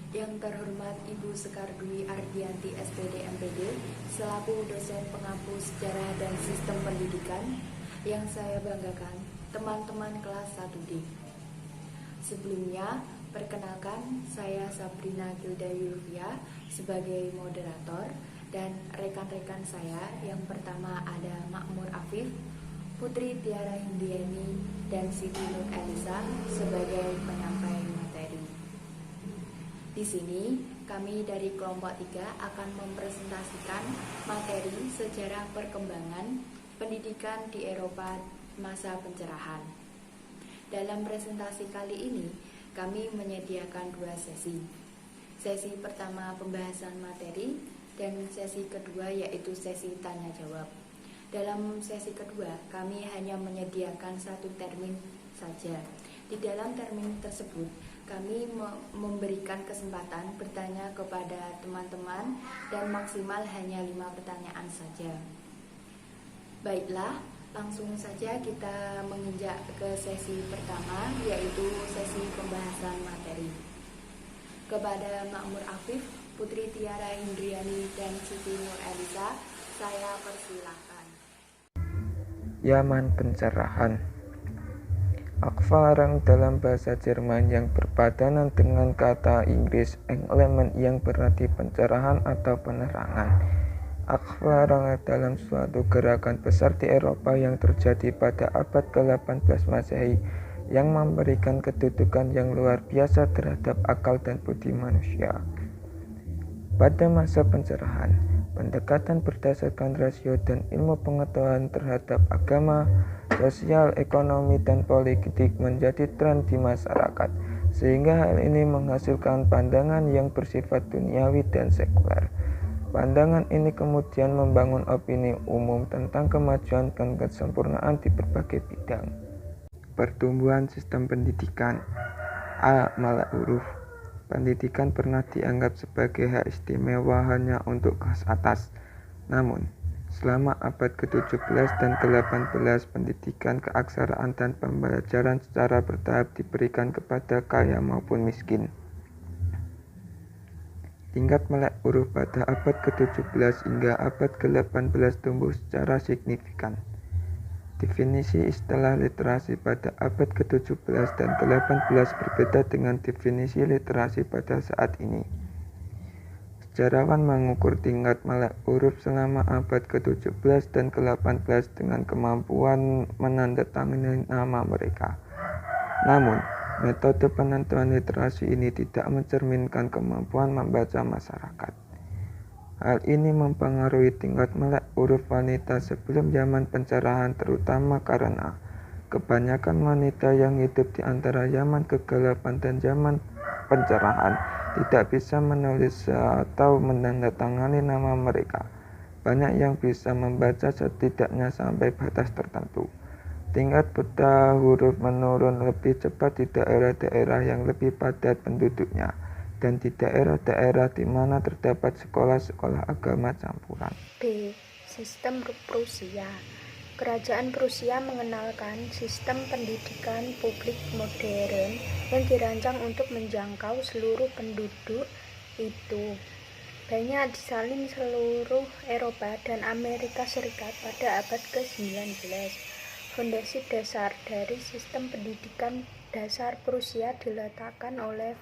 Yang terhormat Ibu Sekar Dwi Ardianti SPD MPD selaku dosen pengampu sejarah dan sistem pendidikan, yang saya banggakan teman-teman kelas 1D. Sebelumnya, perkenalkan, saya Sabrina Gilda Yulvia sebagai moderator dan rekan-rekan saya yang pertama ada Makmur Afif, Putri Tiara Hindiani, dan Siti Nur Elisa sebagai penyampai materi. Di sini, kami dari kelompok 3 akan mempresentasikan materi sejarah perkembangan pendidikan di Eropa masa pencerahan. Dalam presentasi kali ini, kami menyediakan 2 sesi. Sesi pertama pembahasan materi dan sesi kedua yaitu sesi tanya jawab. Dalam sesi kedua, kami hanya menyediakan 1 termin saja. Di dalam termin tersebut, kami memberikan kesempatan bertanya kepada teman-teman dan maksimal hanya 5 pertanyaan saja. Baiklah, langsung saja kita menginjak ke sesi pertama, yaitu sesi pembahasan materi. Kepada Makmur Afif, Putri Tiara Hindriani, dan Siti Nur Elisa, saya persilahkan. Yaman pencerahan. Akvarang dalam bahasa Jerman yang berpadanan dengan kata Inggris Enlightenment yang berarti pencerahan atau penerangan. Akvarang dalam suatu gerakan besar di Eropa yang terjadi pada abad ke-18 Masehi yang memberikan kedudukan yang luar biasa terhadap akal dan budi manusia. Pada masa pencerahan, pendekatan berdasarkan rasio dan ilmu pengetahuan terhadap agama, sosial, ekonomi, dan politik menjadi tren di masyarakat, sehingga hal ini menghasilkan pandangan yang bersifat duniawi dan sekuler. Pandangan ini kemudian membangun opini umum tentang kemajuan dan kesempurnaan di berbagai bidang. Pertumbuhan sistem pendidikan. A. Malak huruf. Pendidikan pernah dianggap sebagai hak istimewa hanya untuk kelas atas. Namun, selama abad ke-17 dan ke-18, pendidikan keaksaraan dan pembelajaran secara bertahap diberikan kepada kaya maupun miskin. Tingkat melek huruf pada abad ke-17 hingga abad ke-18 tumbuh secara signifikan. Definisi istilah literasi pada abad ke-17 dan ke-18 berbeda dengan definisi literasi pada saat ini. Sejarawan mengukur tingkat melek huruf selama abad ke-17 dan ke-18 dengan kemampuan menandatangani nama mereka. Namun, metode penentuan literasi ini tidak mencerminkan kemampuan membaca masyarakat. Hal ini mempengaruhi tingkat melek huruf wanita sebelum zaman pencerahan, terutama karena kebanyakan wanita yang hidup di antara zaman kegelapan dan zaman pencerahan tidak bisa menulis atau menandatangani nama mereka. Banyak yang bisa membaca setidaknya sampai batas tertentu. Tingkat buta huruf menurun lebih cepat di daerah-daerah yang lebih padat penduduknya dan di daerah-daerah di mana terdapat sekolah-sekolah agama campuran. B. Sistem Prusia. Kerajaan Prusia mengenalkan sistem pendidikan publik modern yang dirancang untuk menjangkau seluruh penduduk itu. Banyak disalin seluruh Eropa dan Amerika Serikat pada abad ke-19. Fondasi dasar dari sistem pendidikan dasar Prusia diletakkan oleh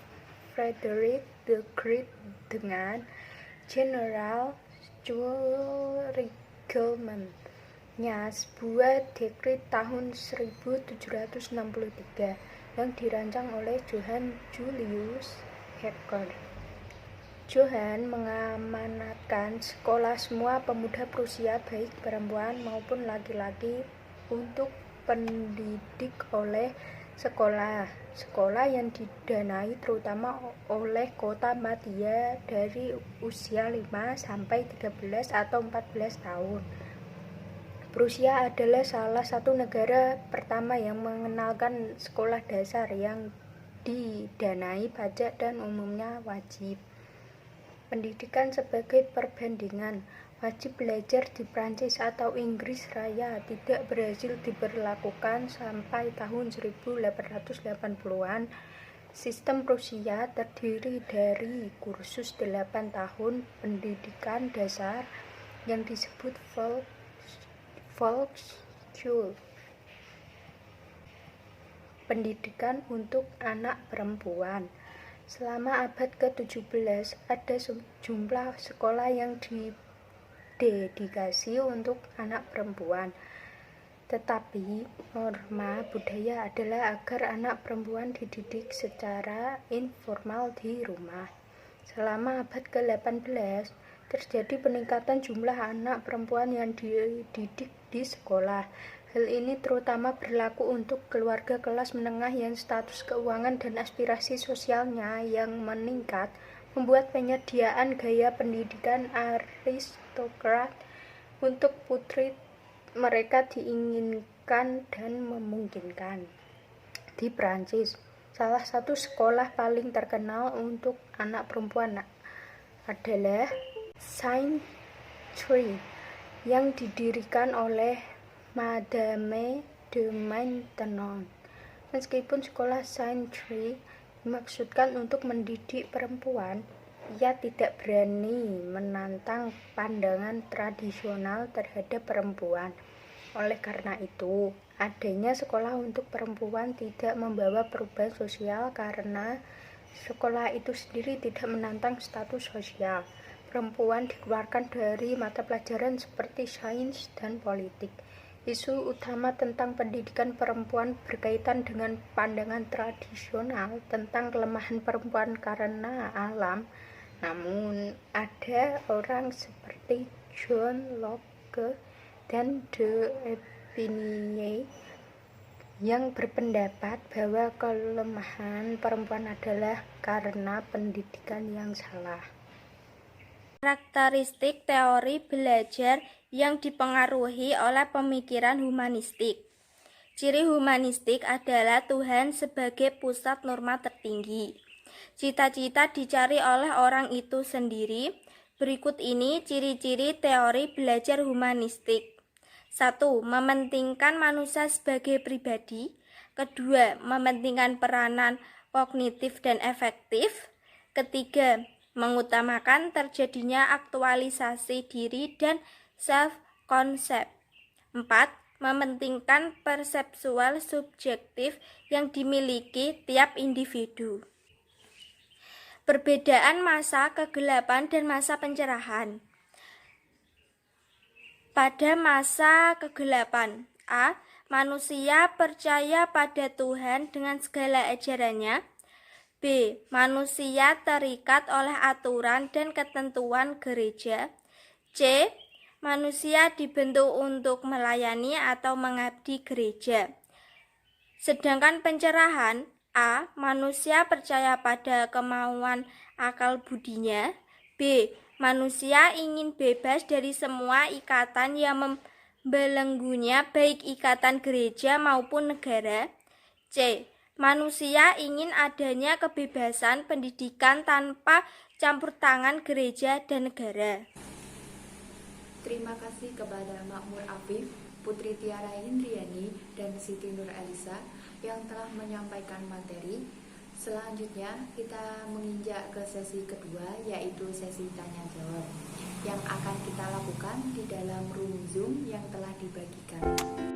Frederick the Great dengan General Schulreglement-nya, sebuah dekret tahun 1763 yang dirancang oleh Johann Julius Hegel. Johann mengamanatkan sekolah semua pemuda Prusia, baik perempuan maupun laki-laki, untuk pendidik oleh sekolah yang didanai terutama oleh kota madya dari usia 5 sampai 13 atau 14 tahun. Prusia adalah salah satu negara pertama yang mengenalkan sekolah dasar yang didanai pajak dan umumnya wajib. Pendidikan sebagai perbandingan. Wajib belajar di Prancis atau Inggris Raya tidak berhasil diberlakukan sampai tahun 1880-an Sistem Prusia terdiri dari kursus 8 tahun pendidikan dasar yang disebut Volksschule. Pendidikan untuk anak perempuan. Selama abad ke-17 ada sejumlah sekolah yang didedikasi untuk anak perempuan. Tetapi norma budaya adalah agar anak perempuan dididik secara informal di rumah. Selama abad ke-18 terjadi peningkatan jumlah anak perempuan yang dididik di sekolah. Hal ini terutama berlaku untuk keluarga kelas menengah yang status keuangan dan aspirasi sosialnya yang meningkat, membuat penyediaan gaya pendidikan aristokrat untuk putri mereka diinginkan dan memungkinkan. Di Prancis, salah satu sekolah paling terkenal untuk anak perempuan adalah Saint-Cyr yang didirikan oleh Madame de Maintenon. Meskipun sekolah Saint-Cyr dimaksudkan untuk mendidik perempuan, ia tidak berani menantang pandangan tradisional terhadap perempuan. Oleh karena itu, adanya sekolah untuk perempuan tidak membawa perubahan sosial karena sekolah itu sendiri tidak menantang status sosial. Perempuan dikeluarkan dari mata pelajaran seperti sains dan politik. Isu utama tentang pendidikan perempuan berkaitan dengan pandangan tradisional tentang kelemahan perempuan karena alam. Namun, ada orang seperti John Locke dan De Epinay yang berpendapat bahwa kelemahan perempuan adalah karena pendidikan yang salah. Karakteristik teori belajar yang dipengaruhi oleh pemikiran humanistik. Ciri humanistik adalah Tuhan sebagai pusat norma tertinggi. Cita-cita dicari oleh orang itu sendiri. Berikut ini ciri-ciri teori belajar humanistik. 1. Mementingkan manusia sebagai pribadi. 2. Mementingkan peranan kognitif dan efektif. 3. Mengutamakan terjadinya aktualisasi diri dan self-concept. 4. Mementingkan persepsual subjektif yang dimiliki tiap individu. Perbedaan masa kegelapan dan masa pencerahan. Pada masa kegelapan, A. Manusia percaya pada Tuhan dengan segala ajarannya. B. Manusia terikat oleh aturan dan ketentuan gereja. C. Manusia dibentuk untuk melayani atau mengabdi gereja. Sedangkan pencerahan, A. Manusia percaya pada kemauan akal budinya. B. Manusia ingin bebas dari semua ikatan yang membelenggunya, baik ikatan gereja maupun negara. C. Manusia ingin adanya kebebasan pendidikan tanpa campur tangan gereja dan negara. Terima kasih kepada Makmur Afif, Putri Tiara Hindriani, dan Siti Nur Elisa yang telah menyampaikan materi. Selanjutnya kita menginjak ke sesi kedua, yaitu sesi tanya jawab yang akan kita lakukan di dalam room Zoom yang telah dibagikan.